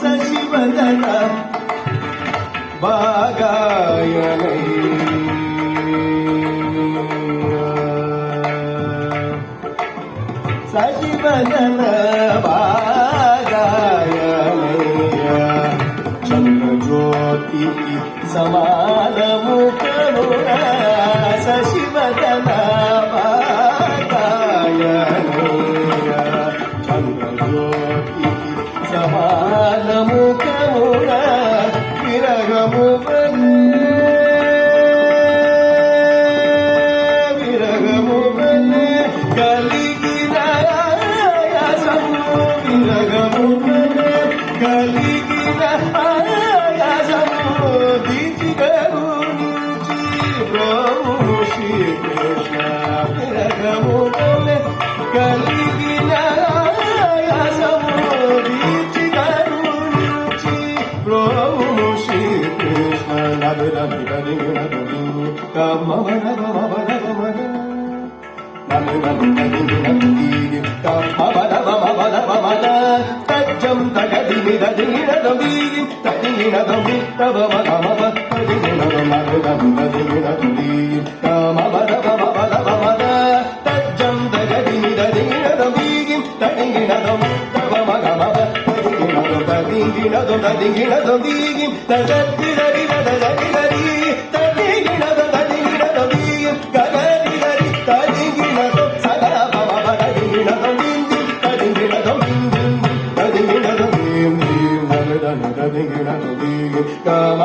சசிவதன பாகாயனை சசிவதன பாகாயனை சந்திரஜோதி சமான முகமுர சசிவதன చంద్రజ్యోతి సమాన ముఖమున విరగము కలిగిన ఆయాసము విరగము కలిగిన ఆయాసము దిచి కరుణించి ప్రభు శ్రీకృష్ణ విరగము కలిగిన ఆయాసము దిచి కరుణించి ప్రభు శ్రీకృష్ణ తజ్జం తగదిని దదినదీగి తదినదమి తబమగమవ తదినదమగదమిదదినదీగి తమమదమమదమద తజ్జం తగదిని దదినదీగి తదినదమ తబమగమవ తదినదదినదీగి తదదినదదినదదినదీ తదినదదినదీగి గగదినది తదినద Come